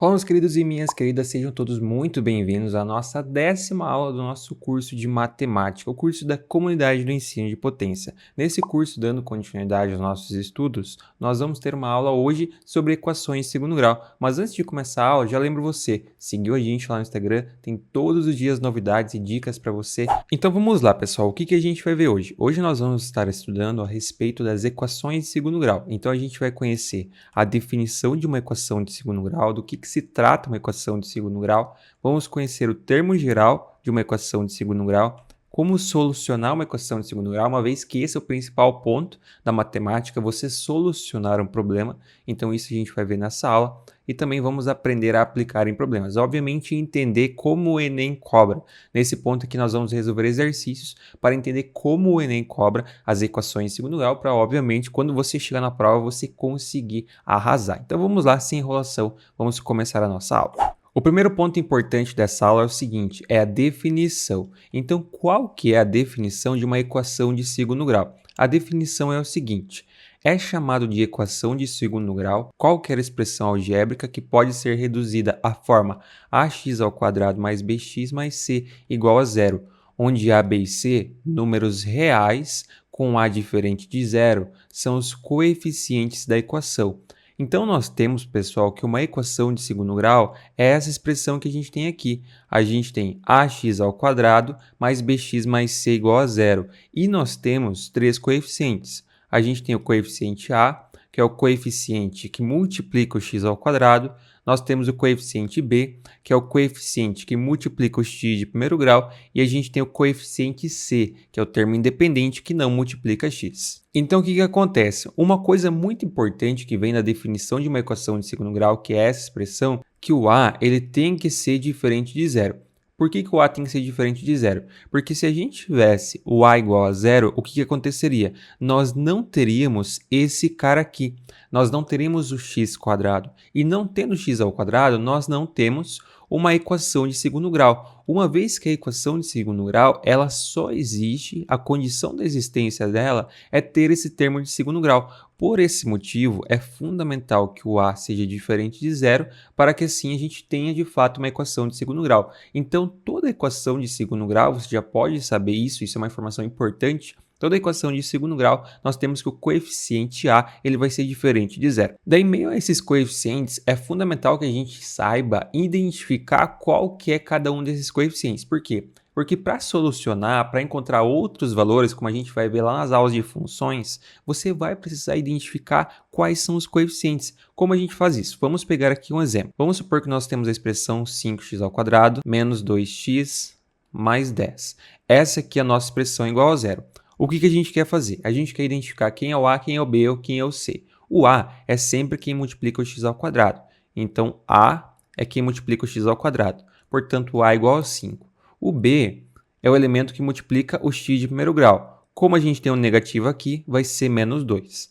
Olá, meus queridos e minhas queridas, sejam todos muito bem-vindos à nossa 10ª aula do nosso curso de matemática, o curso da Comunidade do Ensino de Potência. Nesse curso, dando continuidade aos nossos estudos, nós vamos ter uma aula hoje sobre equações de segundo grau. Mas antes de começar a aula, já lembro você, seguiu a gente lá no Instagram, tem todos os dias novidades e dicas para você. Então vamos lá, pessoal, o que a gente vai ver hoje? Hoje nós vamos estar estudando a respeito das equações de segundo grau. Então a gente vai conhecer a definição de uma equação de segundo grau, do que se trata uma equação de segundo grau, vamos conhecer o termo geral de uma equação de segundo grau, como solucionar uma equação de segundo grau, uma vez que esse é o principal ponto da matemática, você solucionar um problema, então isso a gente vai ver nessa aula, e também vamos aprender a aplicar em problemas. Obviamente, entender como o Enem cobra. Nesse ponto aqui nós vamos resolver exercícios para entender como o Enem cobra as equações de segundo grau, para, obviamente, quando você chegar na prova, você conseguir arrasar. Então vamos lá, sem enrolação, vamos começar a nossa aula. O primeiro ponto importante dessa aula é o seguinte, é a definição. Então, qual que é a definição de uma equação de segundo grau? A definição é o seguinte, é chamado de equação de segundo grau qualquer expressão algébrica que pode ser reduzida à forma ax² mais bx mais c igual a zero, onde a, b e c, números reais com a diferente de zero, são os coeficientes da equação. Então, nós temos, pessoal, que uma equação de segundo grau é essa expressão que a gente tem aqui. A gente tem ax² mais bx mais c igual a zero. E nós temos três coeficientes. A gente tem o coeficiente a, que é o coeficiente que multiplica o x². Nós temos o coeficiente b, que é o coeficiente que multiplica o x de primeiro grau. E a gente tem o coeficiente c, que é o termo independente que não multiplica x. Então, o que acontece? Uma coisa muito importante que vem na definição de uma equação de segundo grau, que é essa expressão, que o a ele tem que ser diferente de zero. Por que o a tem que ser diferente de zero? Porque se a gente tivesse o a igual a zero, o que aconteceria? Nós não teríamos esse cara aqui. Nós não teríamos o x². E não tendo x², nós não temos uma equação de segundo grau. Uma vez que a equação de segundo grau, ela só existe, a condição da existência dela é ter esse termo de segundo grau. Por esse motivo, é fundamental que o a seja diferente de zero para que assim a gente tenha de fato uma equação de segundo grau. Então, toda equação de segundo grau, você já pode saber isso é uma informação importante. Toda equação de segundo grau, nós temos que o coeficiente a ele vai ser diferente de zero. Daí, em meio a esses coeficientes, é fundamental que a gente saiba identificar qual que é cada um desses coeficientes. Por quê? Porque para solucionar, para encontrar outros valores, como a gente vai ver lá nas aulas de funções, você vai precisar identificar quais são os coeficientes. Como a gente faz isso? Vamos pegar aqui um exemplo. Vamos supor que nós temos a expressão 5x² menos 2x mais 10. Essa aqui é a nossa expressão igual a zero. O que a gente quer fazer? A gente quer identificar quem é o a, quem é o b ou quem é o c. O a é sempre quem multiplica o x². Então, a é quem multiplica o x². Portanto, o a é igual a 5. O b é o elemento que multiplica o x de primeiro grau. Como a gente tem um negativo aqui, vai ser menos 2.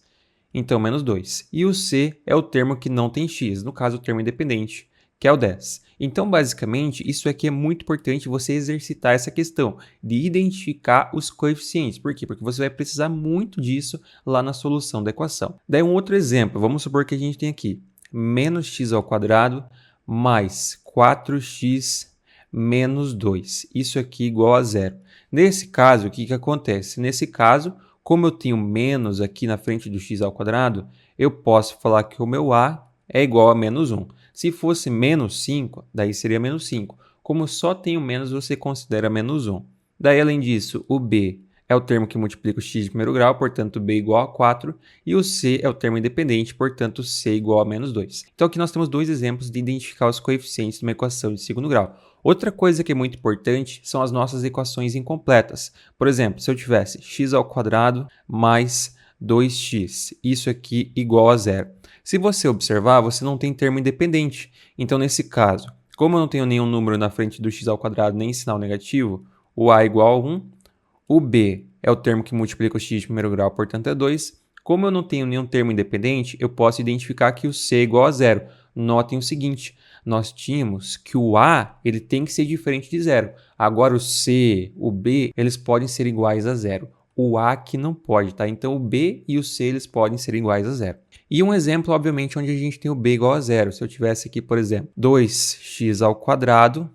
Então, menos 2. E o c é o termo que não tem x, no caso, o termo independente, que é o 10. Então, basicamente, isso aqui é muito importante você exercitar essa questão de identificar os coeficientes. Por quê? Porque você vai precisar muito disso lá na solução da equação. Daí, um outro exemplo. Vamos supor que a gente tem aqui menos x² mais 4x menos 2. Isso aqui igual a zero. Nesse caso, o que acontece? Nesse caso, como eu tenho menos aqui na frente do x², eu posso falar que o meu a é igual a menos 1. Se fosse menos 5, daí seria menos 5. Como só tenho menos, você considera menos 1. Daí, além disso, o b é o termo que multiplica o x de primeiro grau, portanto, b igual a 4. E o c é o termo independente, portanto, c igual a menos 2. Então, aqui nós temos dois exemplos de identificar os coeficientes de uma equação de segundo grau. Outra coisa que é muito importante são as nossas equações incompletas. Por exemplo, se eu tivesse x² mais 2x, isso aqui igual a zero. Se você observar, você não tem termo independente. Então, nesse caso, como eu não tenho nenhum número na frente do x² nem sinal negativo, o a é igual a 1, o b é o termo que multiplica o x de primeiro grau, portanto é 2. Como eu não tenho nenhum termo independente, eu posso identificar que o c é igual a zero. Notem o seguinte, nós tínhamos que o a ele tem que ser diferente de zero. Agora o c, o b, eles podem ser iguais a zero. o A aqui não pode, tá? Então o B e o C eles podem ser iguais a zero. E um exemplo, obviamente, onde a gente tem o B igual a zero. Se eu tivesse aqui, por exemplo, 2x²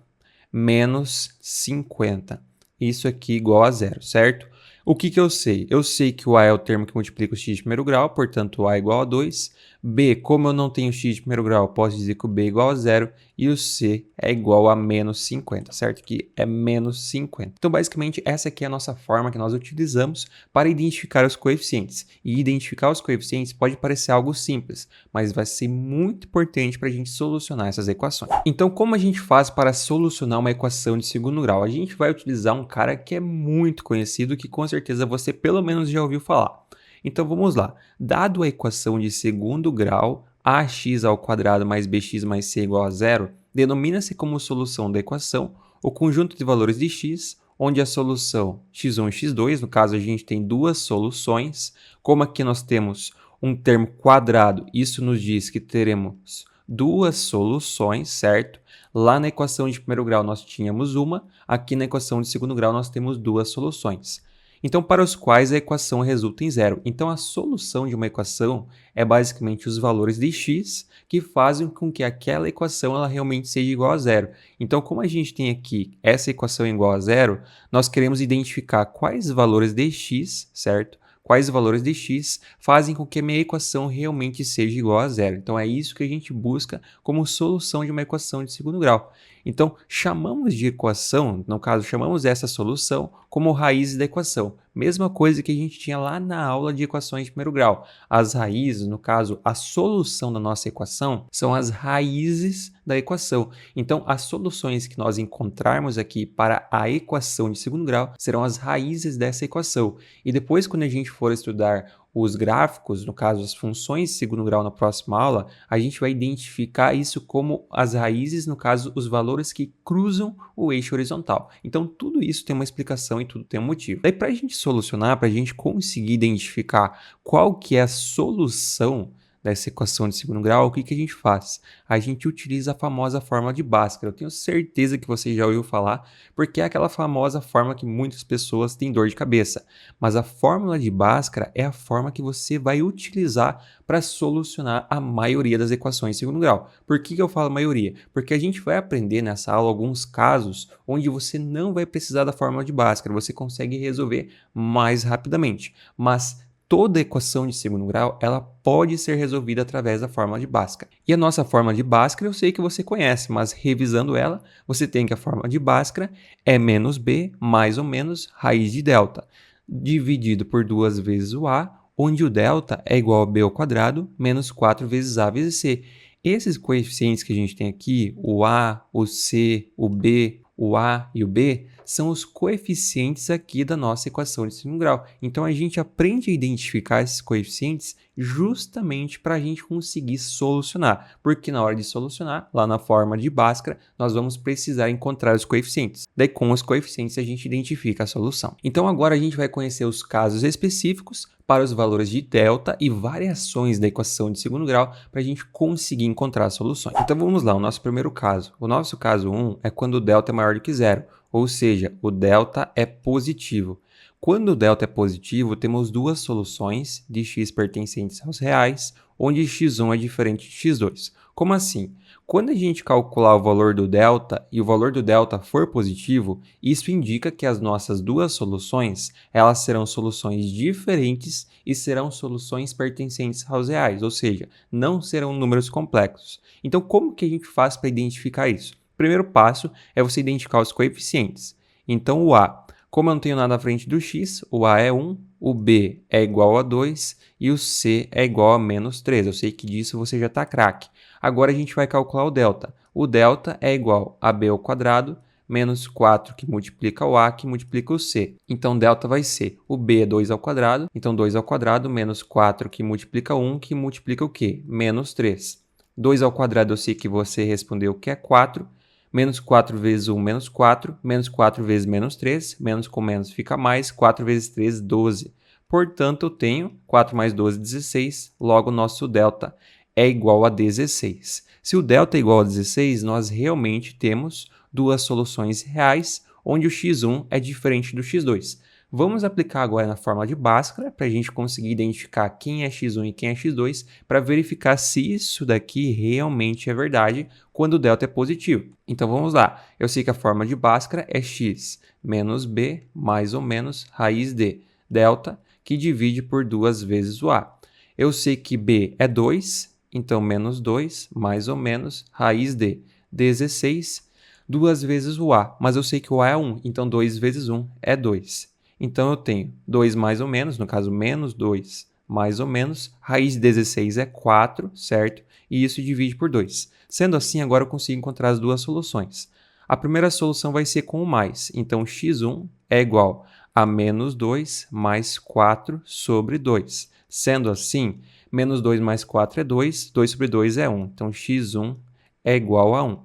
menos 50. Isso aqui igual a zero, certo? O que eu sei? Eu sei que o A é o termo que multiplica o x de primeiro grau, portanto o A é igual a 2. B, como eu não tenho x de primeiro grau, posso dizer que o B é igual a zero. E o C é igual a menos 50, certo? Que é menos 50. Então, basicamente, essa aqui é a nossa forma que nós utilizamos para identificar os coeficientes. E identificar os coeficientes pode parecer algo simples, mas vai ser muito importante para a gente solucionar essas equações. Então, como a gente faz para solucionar uma equação de segundo grau? A gente vai utilizar um cara que é muito conhecido, que com certeza você pelo menos já ouviu falar. Então, vamos lá. Dado a equação de segundo grau, ax² mais bx mais c igual a zero, denomina-se como solução da equação o conjunto de valores de x, onde a solução x1 e x2, no caso a gente tem duas soluções, como aqui nós temos um termo quadrado, isso nos diz que teremos duas soluções, certo? Lá na equação de primeiro grau nós tínhamos uma, aqui na equação de segundo grau nós temos duas soluções. Então, para os quais a equação resulta em zero. Então, a solução de uma equação é basicamente os valores de x que fazem com que aquela equação ela realmente seja igual a zero. Então, como a gente tem aqui essa equação igual a zero, nós queremos identificar quais valores de x, certo? Quais valores de x fazem com que a minha equação realmente seja igual a zero. Então, é isso que a gente busca como solução de uma equação de segundo grau. Então, chamamos de equação, no caso, chamamos essa solução como raízes da equação. Mesma coisa que a gente tinha lá na aula de equações de primeiro grau. As raízes, no caso, a solução da nossa equação, são as raízes da equação. Então, as soluções que nós encontrarmos aqui para a equação de segundo grau serão as raízes dessa equação. E depois, quando a gente for estudar os gráficos, no caso as funções de segundo grau na próxima aula, a gente vai identificar isso como as raízes, no caso os valores que cruzam o eixo horizontal. Então tudo isso tem uma explicação e tudo tem um motivo. Daí para a gente solucionar, para a gente conseguir identificar qual que é a solução dessa equação de segundo grau, o que a gente faz? A gente utiliza a famosa fórmula de Bhaskara. Eu tenho certeza que você já ouviu falar, porque é aquela famosa fórmula que muitas pessoas têm dor de cabeça. Mas a fórmula de Bhaskara é a forma que você vai utilizar para solucionar a maioria das equações de segundo grau. Por que eu falo maioria? Porque a gente vai aprender nessa aula alguns casos onde você não vai precisar da fórmula de Bhaskara, você consegue resolver mais rapidamente. Mas toda equação de segundo grau, ela pode ser resolvida através da fórmula de Bhaskara. E a nossa fórmula de Bhaskara eu sei que você conhece, mas revisando ela, você tem que a fórmula de Bhaskara é menos b mais ou menos raiz de delta, dividido por 2 vezes o a, onde o delta é igual a b ao quadrado menos 4 vezes a vezes c. Esses coeficientes que a gente tem aqui, o a, o c, o b, o a e o b, são os coeficientes aqui da nossa equação de segundo grau. Então, a gente aprende a identificar esses coeficientes justamente para a gente conseguir solucionar. Porque na hora de solucionar, lá na forma de Bhaskara, nós vamos precisar encontrar os coeficientes. Daí, com os coeficientes, a gente identifica a solução. Então, agora a gente vai conhecer os casos específicos para os valores de delta e variações da equação de segundo grau para a gente conseguir encontrar soluções. Então, vamos lá, o nosso primeiro caso. O nosso caso 1 é quando o delta é maior do que zero. Ou seja, o delta é positivo. Quando o delta é positivo, temos duas soluções de x pertencentes aos reais, onde x1 é diferente de x2. Como assim? Quando a gente calcular o valor do delta e o valor do delta for positivo, isso indica que as nossas duas soluções, elas serão soluções diferentes e serão soluções pertencentes aos reais, ou seja, não serão números complexos. Então, como que a gente faz para identificar isso? O primeiro passo é você identificar os coeficientes. Então, o a, como eu não tenho nada à frente do x, o a é 1, o b é igual a 2 e o c é igual a menos 3. Eu sei que disso você já está craque. Agora a gente vai calcular o delta. O delta é igual a b ao quadrado menos 4 que multiplica o a que multiplica o c. Então, delta vai ser o b é 2 ao quadrado, então 2 ao quadrado menos 4 que multiplica 1 que multiplica o quê? Menos 3. 2 ao quadrado eu sei que você respondeu que é 4. Menos 4 vezes 1, menos 4. Menos 4 vezes menos 3. Menos com menos fica mais. 4 vezes 3, 12. Portanto, eu tenho 4 mais 12, 16. Logo, nosso delta é igual a 16. Se o delta é igual a 16, nós realmente temos duas soluções reais, onde o x1 é diferente do x2. Vamos aplicar agora na fórmula de Bhaskara para a gente conseguir identificar quem é x1 e quem é x2 para verificar se isso daqui realmente é verdade quando o delta é positivo. Então vamos lá, eu sei que a fórmula de Bhaskara é x menos b mais ou menos raiz de delta, que divide por 2 vezes o a. Eu sei que b é 2, então menos 2 mais ou menos raiz de 16, 2 vezes o a, mas eu sei que o a é 1, então 2 vezes 1 é 2. Então, eu tenho 2 mais ou menos, no caso, menos 2 mais ou menos, raiz de 16 é 4, certo? E isso divide por 2. Sendo assim, agora eu consigo encontrar as duas soluções. A primeira solução vai ser com o mais, então x1 é igual a menos 2 mais 4 sobre 2. Sendo assim, menos 2 mais 4 é 2, 2 sobre 2 é 1, então x1 é igual a 1.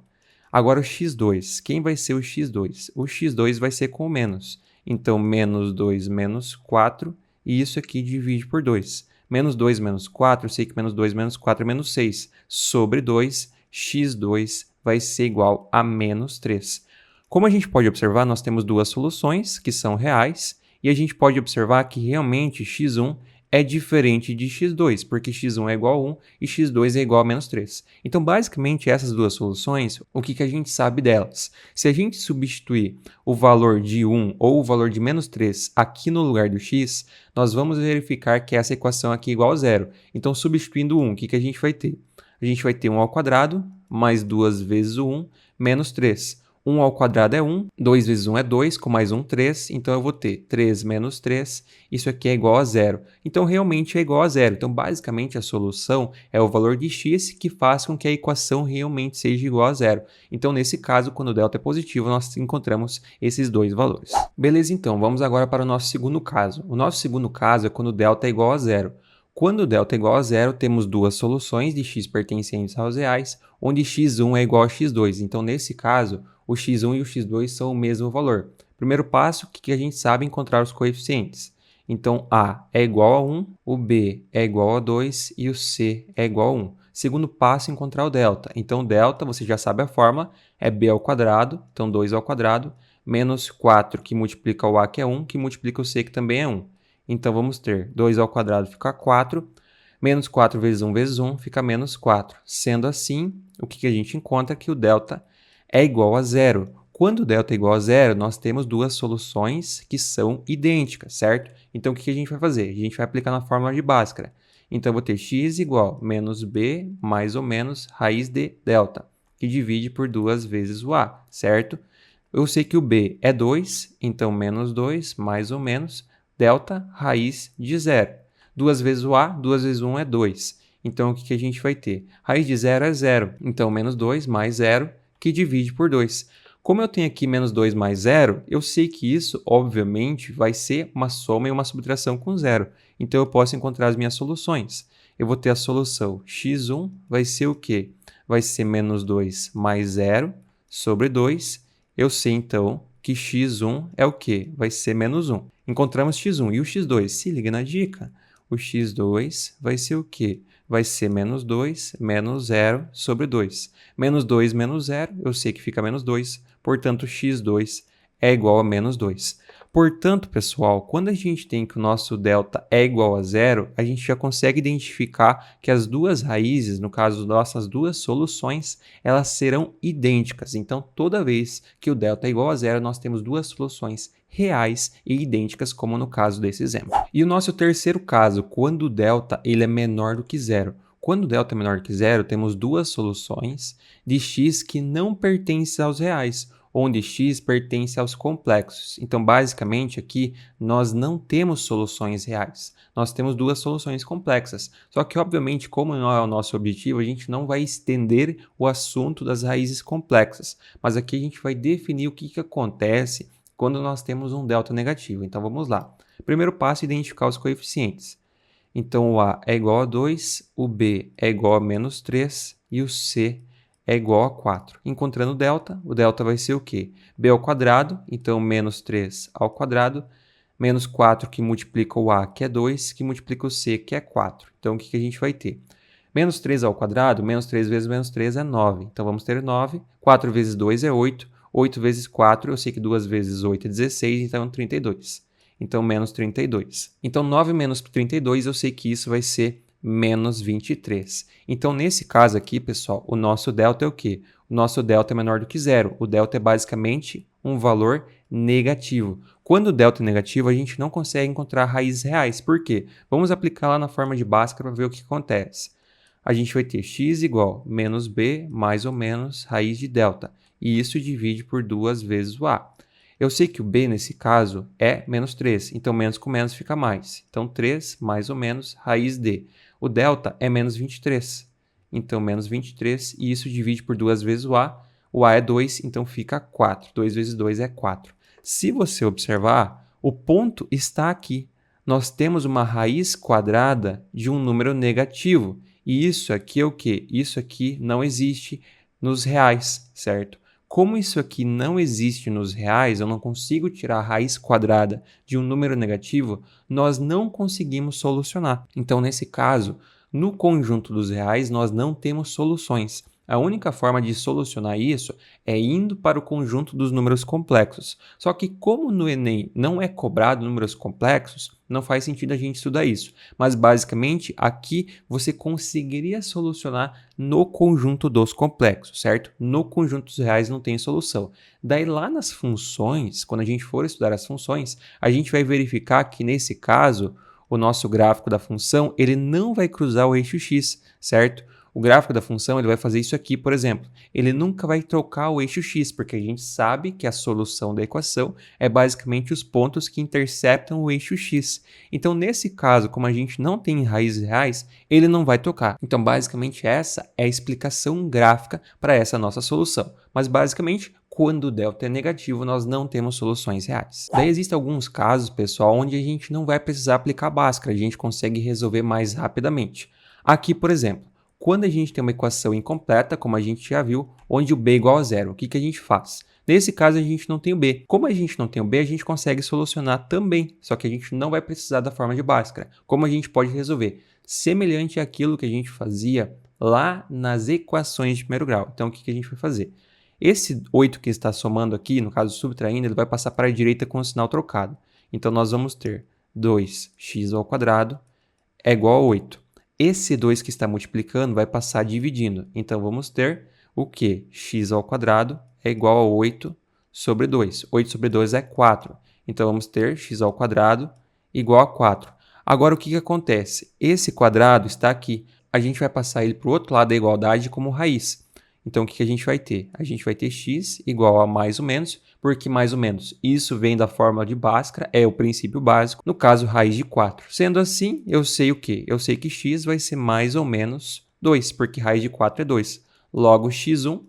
Agora o x2, quem vai ser o x2? O x2 vai ser com o menos. Então, menos 2 menos 4, e isso aqui divide por 2. Menos 2 menos 4, eu sei que menos 2 menos 4 é menos 6. Sobre 2, x2 vai ser igual a menos 3. Como a gente pode observar, nós temos duas soluções que são reais, e a gente pode observar que realmente x1 é diferente de x2, porque x1 é igual a 1 e x2 é igual a menos 3. Então, basicamente, essas duas soluções, o que a gente sabe delas? Se a gente substituir o valor de 1 ou o valor de menos 3 aqui no lugar do x, nós vamos verificar que essa equação aqui é igual a zero. Então, substituindo 1, o que a gente vai ter? A gente vai ter 1 ao quadrado, mais 2 vezes o 1, menos 3. 1 ao quadrado é 1, 2 vezes 1 é 2, com mais 1, 3, então eu vou ter 3 menos 3, isso aqui é igual a zero. Então, realmente é igual a zero. Então, basicamente, a solução é o valor de x que faz com que a equação realmente seja igual a zero. Então, nesse caso, quando o delta é positivo, nós encontramos esses dois valores. Beleza, então, vamos agora para o nosso segundo caso. O nosso segundo caso é quando o delta é igual a zero. Quando o delta é igual a zero, temos duas soluções de x pertencentes aos reais, onde x1 é igual a x2. Então, nesse caso, o x1 e o x2 são o mesmo valor. Primeiro passo, o que a gente sabe? Encontrar os coeficientes. Então, a é igual a 1, o b é igual a 2 e o c é igual a 1. Segundo passo, encontrar o delta. Então, delta, você já sabe a fórmula, é b ao quadrado, então 2 ao quadrado, menos 4 que multiplica o a, que é 1, que multiplica o c, que também é 1. Então, vamos ter 2 ao quadrado fica 4, menos 4 vezes 1 fica menos 4. Sendo assim, o que a gente encontra? Que o delta é igual a zero. Quando o delta é igual a zero, nós temos duas soluções que são idênticas, certo? Então, o que a gente vai fazer? A gente vai aplicar na fórmula de Bhaskara. Então, eu vou ter x igual a menos b mais ou menos raiz de delta, que divide por 2 vezes o a, certo? Eu sei que o b é 2, então menos 2 mais ou menos delta raiz de zero. 2 vezes o a, 2 vezes 1 é 2. Então, o que a gente vai ter? Raiz de zero é zero. Então, menos 2 mais zero, que divide por 2. Como eu tenho aqui menos 2 mais zero, eu sei que isso, obviamente, vai ser uma soma e uma subtração com zero. Então, eu posso encontrar as minhas soluções. Eu vou ter a solução x1 vai ser o quê? Vai ser menos 2 mais zero sobre 2. Eu sei, então, que x1 é o quê? Vai ser menos 1. Encontramos x1 e o x2. Se liga na dica. O x2 vai ser o quê? Vai ser menos 2 menos 0 sobre 2. Menos 2 menos 0, eu sei que fica menos 2. Portanto, x2 é igual a menos 2. Portanto, pessoal, quando a gente tem que o nosso delta é igual a zero, a gente já consegue identificar que as duas raízes, no caso nossas duas soluções, elas serão idênticas. Então, toda vez que o delta é igual a zero, nós temos duas soluções reais e idênticas, como no caso desse exemplo. E o nosso terceiro caso, quando o delta ele é menor do que zero. Quando o delta é menor do que zero, temos duas soluções de x que não pertencem aos reais, onde x pertence aos complexos. Então, basicamente, aqui nós não temos soluções reais. Nós temos duas soluções complexas. Só que, obviamente, como não é o nosso objetivo, a gente não vai estender o assunto das raízes complexas. Mas aqui a gente vai definir o que acontece quando nós temos um delta negativo. Então, vamos lá. Primeiro passo, identificar os coeficientes. Então, o a é igual a 2, o b é igual a menos 3 e o c é igual a 4. Encontrando o delta vai ser o quê? B ao quadrado, então menos 3 ao quadrado, menos 4 que multiplica o a, que é 2, que multiplica o c, que é 4. Então, o que a gente vai ter? Menos 3 ao quadrado, menos 3 vezes menos 3 é 9. Então, vamos ter 9. 4 vezes 2 é 8. 8 vezes 4, eu sei que 2 vezes 8 é 16, então é 32. então menos 32. Então 9 menos 32, eu sei que isso vai ser menos 23. Então nesse caso aqui, pessoal, o nosso delta é o quê? O nosso delta é menor do que zero. O delta é basicamente um valor negativo. Quando o delta é negativo, a gente não consegue encontrar raízes reais. Por quê? Vamos aplicar lá na forma de Bhaskara para ver o que acontece. A gente vai ter x igual menos b mais ou menos raiz de delta. E isso divide por 2 vezes o a. Eu sei que o b, nesse caso, é menos 3. Então, menos com menos fica mais. Então, 3 mais ou menos raiz de. O delta é menos 23. Então, menos 23. E isso divide por 2 vezes o a. O a é 2, então fica 4. 2 vezes 2 é 4. Se você observar, o ponto está aqui. Nós temos uma raiz quadrada de um número negativo. E isso aqui é o quê? Isso aqui não existe nos reais, certo? Como isso aqui não existe nos reais, eu não consigo tirar a raiz quadrada de um número negativo, nós não conseguimos solucionar. Então, nesse caso, no conjunto dos reais, nós não temos soluções. A única forma de solucionar isso é indo para o conjunto dos números complexos. Só que como no Enem não é cobrado números complexos, não faz sentido a gente estudar isso. Mas basicamente aqui você conseguiria solucionar no conjunto dos complexos, certo? No conjunto dos reais não tem solução. Daí lá nas funções, quando a gente for estudar as funções, a gente vai verificar que nesse caso o nosso gráfico da função ele não vai cruzar o eixo x, certo? O gráfico da função ele vai fazer isso aqui, por exemplo. Ele nunca vai trocar o eixo x, porque a gente sabe que a solução da equação é basicamente os pontos que interceptam o eixo x. Então, nesse caso, como a gente não tem raízes reais, ele não vai tocar. Então, basicamente, essa é a explicação gráfica para essa nossa solução. Mas, basicamente, quando o delta é negativo, nós não temos soluções reais. Daí existem alguns casos, pessoal, onde a gente não vai precisar aplicar Bhaskara, a gente consegue resolver mais rapidamente. Aqui, por exemplo, quando a gente tem uma equação incompleta, como a gente já viu, onde o b é igual a zero, o que a gente faz? Nesse caso, a gente não tem o b. Como a gente não tem o b, a gente consegue solucionar também, só que a gente não vai precisar da forma de Bhaskara. Como a gente pode resolver? Semelhante àquilo que a gente fazia lá nas equações de primeiro grau. Então, o que a gente vai fazer? Esse 8 que está somando aqui, no caso subtraindo, ele vai passar para a direita com o sinal trocado. Então, nós vamos ter 2x² é igual a 8. Esse 2 que está multiplicando vai passar dividindo. Então, vamos ter o quê? x² é igual a 8 sobre 2. 8 sobre 2 é 4. Então, vamos ter x² igual a 4. Agora, o que acontece? Esse quadrado está aqui. A gente vai passar ele para o outro lado da igualdade como raiz. Então, o que a gente vai ter? A gente vai ter x igual a mais ou menos, porque mais ou menos isso vem da fórmula de Bhaskara, é o princípio básico, no caso, raiz de 4. Sendo assim, eu sei o quê? Eu sei que x vai ser mais ou menos 2, porque raiz de 4 é 2. Logo, x1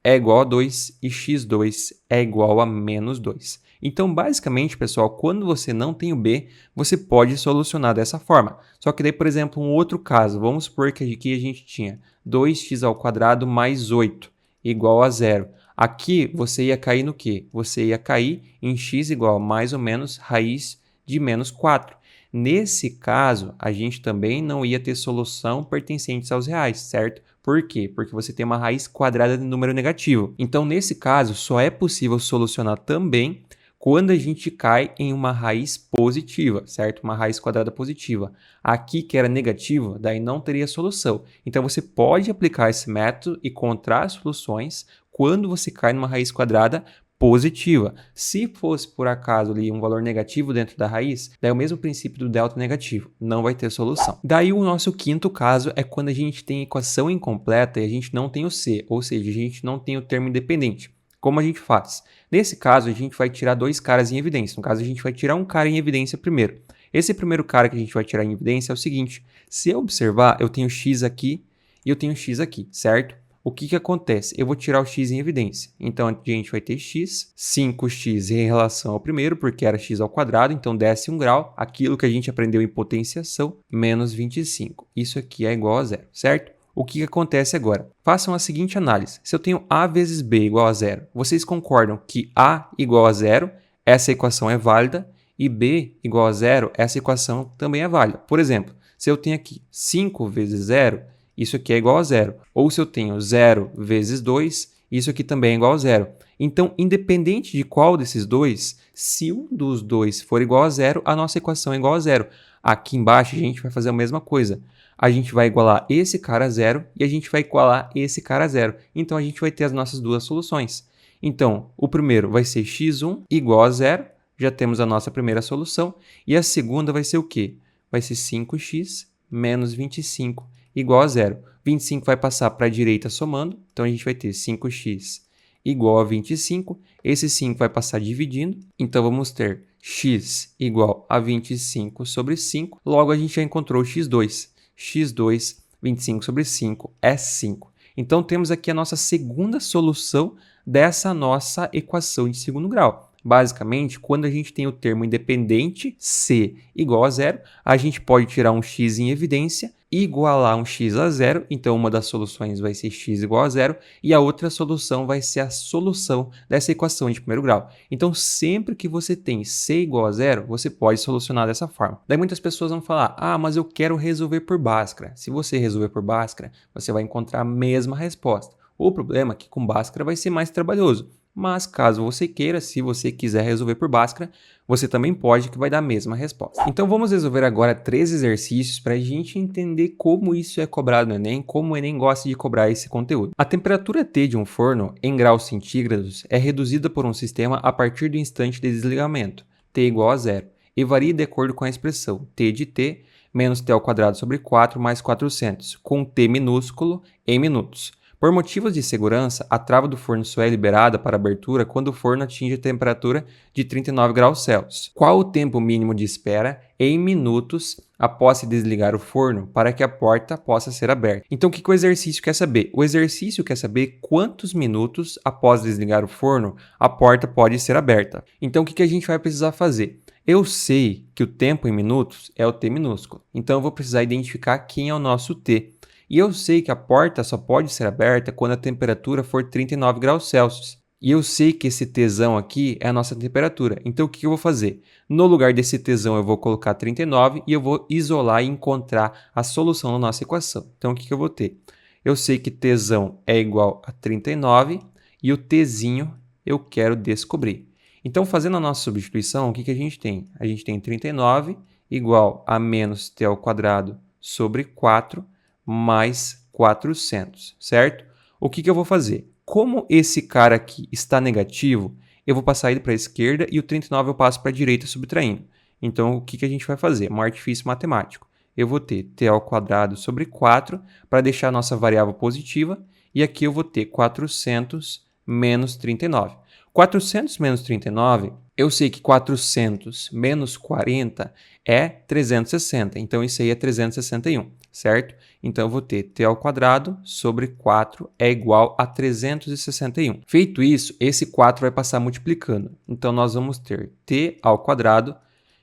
é igual a 2 e x2 é igual a menos 2. Então, basicamente, pessoal, quando você não tem o b, você pode solucionar dessa forma. Só que daí, por exemplo, um outro caso, vamos supor que aqui a gente tinha 2x² mais 8 igual a 0. Aqui você ia cair no quê? Você ia cair em x igual a mais ou menos raiz de menos 4. Nesse caso, a gente também não ia ter solução pertencente aos reais, certo? Por quê? Porque você tem uma raiz quadrada de número negativo. Então, nesse caso, só é possível solucionar também quando a gente cai em uma raiz positiva, certo? Uma raiz quadrada positiva. Aqui, que era negativo, daí não teria solução. Então, você pode aplicar esse método e encontrar soluções quando você cai numa raiz quadrada positiva. Se fosse, por acaso, ali um valor negativo dentro da raiz, daí é o mesmo princípio do delta negativo, não vai ter solução. Daí o nosso quinto caso é quando a gente tem equação incompleta e a gente não tem o c, ou seja, a gente não tem o termo independente. Como a gente faz? Nesse caso, a gente vai tirar dois caras em evidência. No caso, a gente vai tirar um cara em evidência primeiro. Esse primeiro cara que a gente vai tirar em evidência é o seguinte. Se eu observar, eu tenho x aqui e eu tenho x aqui, certo? O que acontece? Eu vou tirar o x em evidência. Então, a gente vai ter x, 5x em relação ao primeiro, porque era x², então desce 1 grau. Aquilo que a gente aprendeu em potenciação, menos 25. Isso aqui é igual a zero, certo? O que acontece agora? Façam a seguinte análise. Se eu tenho a vezes b igual a zero, vocês concordam que a igual a zero, essa equação é válida, e b igual a zero, essa equação também é válida. Por exemplo, se eu tenho aqui 5 vezes zero, isso aqui é igual a zero. Ou se eu tenho 0 vezes 2, Isso aqui também é igual a zero. Então, independente de qual desses dois, se um dos dois for igual a zero, a nossa equação é igual a zero. Aqui embaixo a gente vai fazer a mesma coisa. A gente vai igualar esse cara a zero e a gente vai igualar esse cara a zero. Então, a gente vai ter as nossas duas soluções. Então, o primeiro vai ser x1 igual a zero. Já temos a nossa primeira solução. E a segunda vai ser o quê? Vai ser 5x menos 25 igual a zero. 25 vai passar para a direita somando. Então, a gente vai ter 5x igual a 25. Esse 5 vai passar dividindo. Então, vamos ter x igual a 25 sobre 5. Logo, a gente já encontrou o x2. x2, 25 sobre 5 é 5. Então, temos aqui a nossa segunda solução dessa nossa equação de segundo grau. Basicamente, quando a gente tem o termo independente c igual a zero, a gente pode tirar um x em evidência e igualar um x a zero. Então, uma das soluções vai ser x igual a zero e a outra solução vai ser a solução dessa equação de primeiro grau. Então, sempre que você tem c igual a zero, você pode solucionar dessa forma. Daí muitas pessoas vão falar, mas eu quero resolver por Bhaskara. Se você resolver por Bhaskara, você vai encontrar a mesma resposta. O problema é que com Bhaskara vai ser mais trabalhoso. Mas caso você queira, se você quiser resolver por Bhaskara, você também pode, que vai dar a mesma resposta. Então vamos resolver agora 3 exercícios para a gente entender como isso é cobrado no Enem, como o Enem gosta de cobrar esse conteúdo. A temperatura T de um forno em graus centígrados é reduzida por um sistema a partir do instante de desligamento, T igual a zero, e varia de acordo com a expressão T de T menos T ao quadrado sobre 4 mais 400, com T minúsculo em minutos. Por motivos de segurança, a trava do forno só é liberada para abertura quando o forno atinge a temperatura de 39 graus Celsius. Qual o tempo mínimo de espera em minutos após se desligar o forno para que a porta possa ser aberta? Então, o que o exercício quer saber? O exercício quer saber quantos minutos após desligar o forno a porta pode ser aberta. Então, o que a gente vai precisar fazer? Eu sei que o tempo em minutos é o T minúsculo, então eu vou precisar identificar quem é o nosso T. E eu sei que a porta só pode ser aberta quando a temperatura for 39 graus Celsius. E eu sei que esse Tzão aqui é a nossa temperatura. Então, o que eu vou fazer? No lugar desse Tzão, eu vou colocar 39 e eu vou isolar e encontrar a solução da nossa equação. Então, o que eu vou ter? Eu sei que Tzão é igual a 39 e o Tzinho eu quero descobrir. Então, fazendo a nossa substituição, o que a gente tem? A gente tem 39 igual a menos T ao quadrado sobre 4 mais 400, certo? O que eu vou fazer? Como esse cara aqui está negativo, eu vou passar ele para a esquerda e o 39 eu passo para a direita subtraindo. Então, o que a gente vai fazer? Um artifício matemático. Eu vou ter t ao quadrado sobre 4 para deixar a nossa variável positiva e aqui eu vou ter 400 menos 39. 400 menos 39, eu sei que 400 menos 40 é 360, então isso aí é 361, certo? Então eu vou ter t ao quadrado sobre 4 é igual a 361. Feito isso, esse 4 vai passar multiplicando. Então nós vamos ter t ao quadrado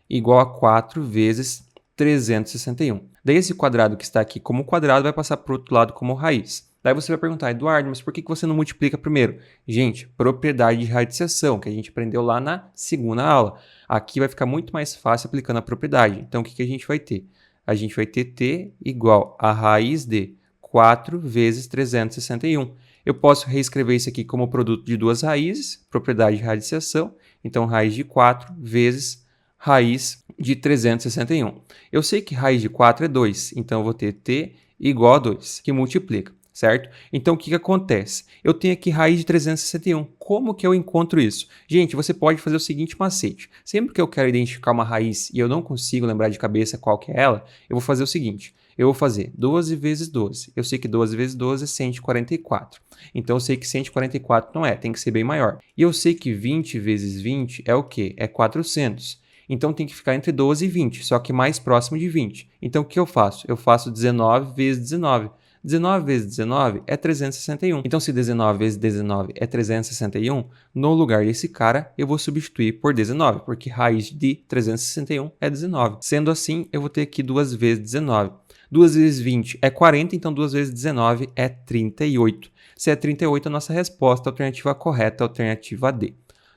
igual a 4 vezes 361. Daí esse quadrado que está aqui como quadrado vai passar para o outro lado como raiz. Daí você vai perguntar, Eduardo, mas por que você não multiplica primeiro? Gente, propriedade de radiciação, que a gente aprendeu lá na segunda aula. Aqui vai ficar muito mais fácil aplicando a propriedade. Então, o que a gente vai ter? A gente vai ter t igual a raiz de 4 vezes 361. Eu posso reescrever isso aqui como produto de duas raízes, propriedade de radiciação. Então, raiz de 4 vezes raiz de 361. Eu sei que raiz de 4 é 2, então eu vou ter t igual a 2, que multiplica. Certo? Então, o que acontece? Eu tenho aqui raiz de 361. Como que eu encontro isso? Gente, você pode fazer o seguinte macete. Sempre que eu quero identificar uma raiz e eu não consigo lembrar de cabeça qual que é ela, eu vou fazer o seguinte. Eu vou fazer 12 vezes 12. Eu sei que 12 vezes 12 é 144. Então, eu sei que 144 não é, tem que ser bem maior. E eu sei que 20 vezes 20 é o quê? É 400. Então, tem que ficar entre 12 e 20, só que mais próximo de 20. Então, o que eu faço? Eu faço 19 vezes 19. 19 vezes 19 é 361. Então, se 19 vezes 19 é 361, no lugar desse cara, eu vou substituir por 19, porque raiz de 361 é 19. Sendo assim, eu vou ter aqui 2 vezes 19. 2 vezes 20 é 40, então 2 vezes 19 é 38. Se é 38, a nossa resposta, a alternativa correta é a alternativa D.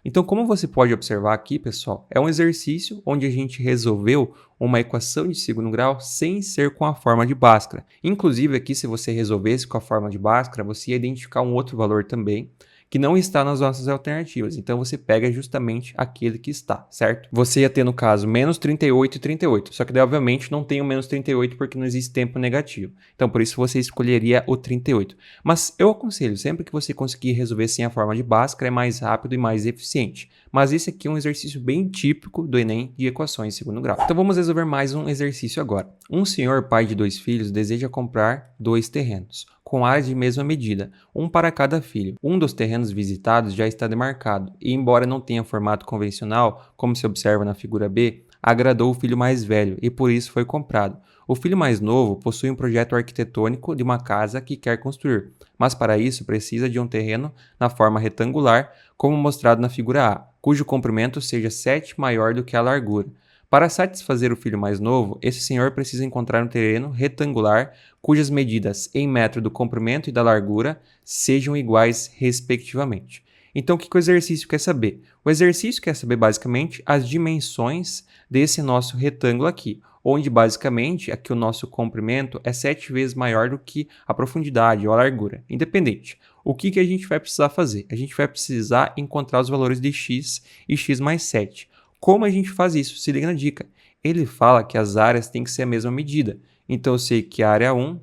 Então, como você pode observar aqui, pessoal, é um exercício onde a gente resolveu uma equação de segundo grau sem ser com a forma de Bhaskara. Inclusive, aqui, se você resolvesse com a forma de Bhaskara, você ia identificar um outro valor também, que não está nas nossas alternativas. Então, você pega justamente aquele que está, certo? Você ia ter, no caso, menos 38 e 38. Só que, daí, obviamente, não tem o menos 38 porque não existe tempo negativo. Então, por isso, você escolheria o 38. Mas eu aconselho, sempre que você conseguir resolver sem a forma de Bhaskara, é mais rápido e mais eficiente. Mas esse aqui é um exercício bem típico do Enem de equações de segundo grau. Então, vamos resolver mais um exercício agora. Um senhor pai de 2 filhos deseja comprar 2 terrenos, com áreas de mesma medida, um para cada filho. Um dos terrenos visitados já está demarcado e, embora não tenha formato convencional, como se observa na figura B, agradou o filho mais velho e por isso foi comprado. O filho mais novo possui um projeto arquitetônico de uma casa que quer construir, mas para isso precisa de um terreno na forma retangular, como mostrado na figura A, cujo comprimento seja 7 maior do que a largura. Para satisfazer o filho mais novo, esse senhor precisa encontrar um terreno retangular cujas medidas em metro do comprimento e da largura sejam iguais respectivamente. Então, o que o exercício quer saber? O exercício quer saber basicamente as dimensões desse nosso retângulo aqui, onde basicamente aqui o nosso comprimento é 7 vezes maior do que a profundidade ou a largura, independente. O que a gente vai precisar fazer? A gente vai precisar encontrar os valores de x e x mais 7. Como a gente faz isso? Se liga na dica. Ele fala que as áreas têm que ser a mesma medida. Então, eu sei que a área 1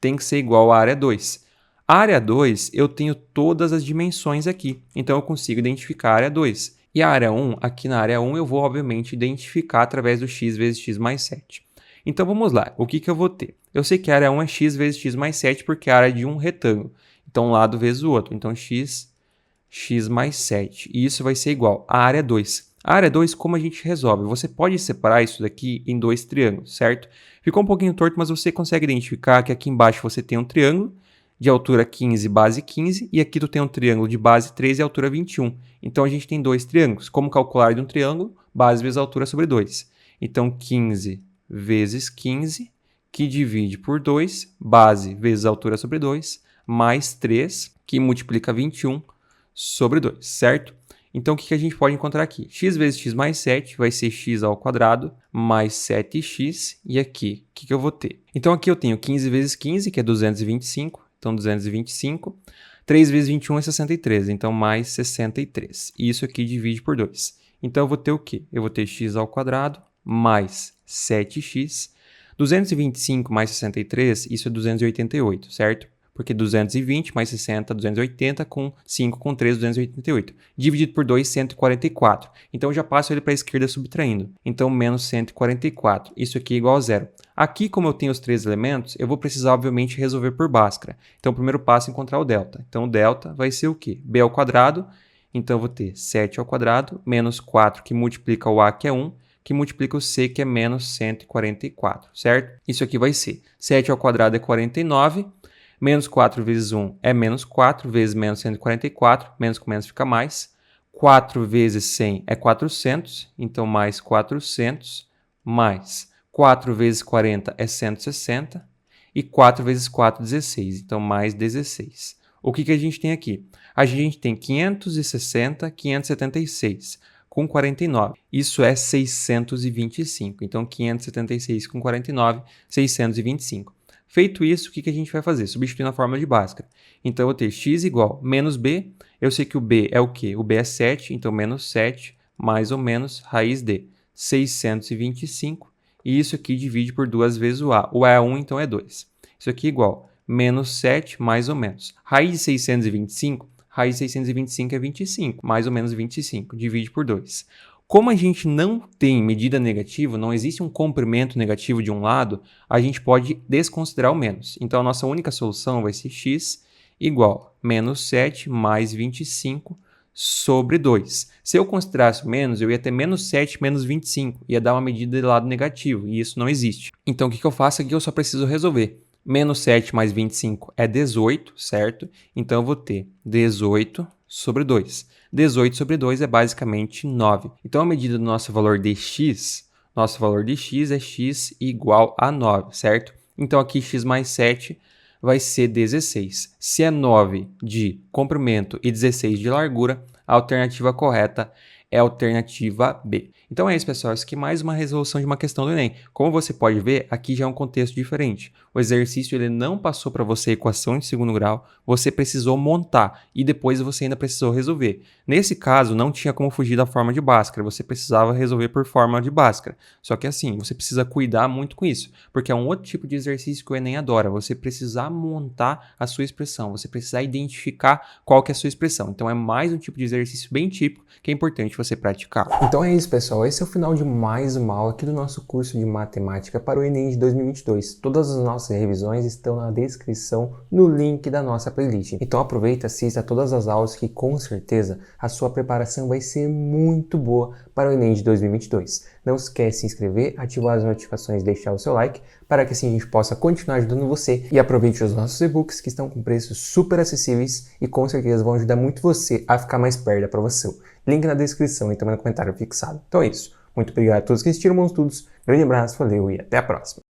tem que ser igual à área 2. A área 2, eu tenho todas as dimensões aqui. Então, eu consigo identificar a área 2. E a área 1, aqui na área 1, eu vou, obviamente, identificar através do x vezes x mais 7. Então, vamos lá. O que eu vou ter? Eu sei que a área 1 é x vezes x mais 7 porque é a área de um retângulo. Então, um lado vezes o outro. Então, x mais 7. E isso vai ser igual à área 2. A área 2, como a gente resolve? Você pode separar isso daqui em 2 triângulos, certo? Ficou um pouquinho torto, mas você consegue identificar que aqui embaixo você tem um triângulo de altura 15, base 15, e aqui tu tem um triângulo de base 13 e altura 21. Então, a gente tem 2 triângulos. Como calcular de um triângulo? Base vezes altura sobre 2. Então, 15 vezes 15, que divide por 2, base vezes altura sobre 2, mais 3, que multiplica 21 sobre 2, certo? Então, o que a gente pode encontrar aqui? X vezes x mais 7 vai ser x ao quadrado mais 7x. E aqui, o que eu vou ter? Então, aqui eu tenho 15 vezes 15, que é 225. Então, 225. 3 vezes 21 é 63. Então, mais 63. E isso aqui divide por 2. Então, eu vou ter o quê? Eu vou ter x ao quadrado mais 7x. 225 mais 63, isso é 288, certo? Porque 220 mais 60, 280, com 5 com 3, 288. Dividido por 2, 144. Então, eu já passo ele para a esquerda subtraindo. Então, menos 144. Isso aqui é igual a zero. Aqui, como eu tenho os 3 elementos, eu vou precisar, obviamente, resolver por Bhaskara. Então, o primeiro passo é encontrar o delta. Então, o delta vai ser o quê? B ao quadrado. Então, eu vou ter 7 ao quadrado, menos 4, que multiplica o A, que é 1, que multiplica o C, que é menos 144, certo? Isso aqui vai ser 7 ao quadrado é 49, menos 4 vezes 1 é menos 4, vezes menos 144, menos com menos fica mais. 4 vezes 100 é 400, então mais 400, mais 4 vezes 40 é 160, e 4 vezes 4, 16, então mais 16. O que a gente tem aqui? A gente tem 560, 576, com 49. Isso é 625, então 576 com 49, 625. Feito isso, o que a gente vai fazer? Substituindo a fórmula de Bhaskara. Então, eu vou ter x igual menos b. Eu sei que o b é o quê? O b é 7, então menos 7, mais ou menos, raiz de 625. E isso aqui divide por 2 vezes o a. O a é 1, então é 2. Isso aqui é igual menos 7, mais ou menos. Raiz de 625, raiz de 625 é 25, mais ou menos 25. Divide por 2. Como a gente não tem medida negativa, não existe um comprimento negativo de um lado, a gente pode desconsiderar o menos. Então, a nossa única solução vai ser x igual menos 7 mais 25 sobre 2. Se eu considerasse o menos, eu ia ter menos 7 menos 25. Ia dar uma medida de lado negativo, e isso não existe. Então, o que eu faço aqui? Eu só preciso resolver. Menos 7 mais 25 é 18, certo? Então, eu vou ter 18 sobre 2. 18 sobre 2 é basicamente 9. Então, a medida do nosso valor de x é x igual a 9, certo? Então, aqui x mais 7 vai ser 16. Se é 9 de comprimento e 16 de largura, a alternativa correta é a alternativa B. Então é isso, pessoal. Isso aqui é mais uma resolução de uma questão do Enem. Como você pode ver, aqui já é um contexto diferente. O exercício ele não passou para você a equação de segundo grau, você precisou montar e depois você ainda precisou resolver. Nesse caso, não tinha como fugir da forma de Bhaskara, você precisava resolver por forma de Bhaskara. Só que assim, você precisa cuidar muito com isso, porque é um outro tipo de exercício que o Enem adora, você precisar montar a sua expressão, você precisar identificar qual que é a sua expressão. Então é mais um tipo de exercício bem típico que é importante você praticar. Então é isso, pessoal. Esse é o final de mais uma aula aqui do nosso curso de matemática para o Enem de 2022. Todas as nossas revisões estão na descrição, no link da nossa playlist. Então aproveita, assista todas as aulas que com certeza a sua preparação vai ser muito boa para o Enem de 2022. Não esquece de se inscrever, ativar as notificações e deixar o seu like para que assim a gente possa continuar ajudando você. E aproveite os nossos e-books que estão com preços super acessíveis e com certeza vão ajudar muito você a ficar mais perto da aprovação. Link na descrição e também no comentário fixado. Então é isso. Muito obrigado a todos que assistiram, bons estudos. Grande abraço, valeu e até a próxima.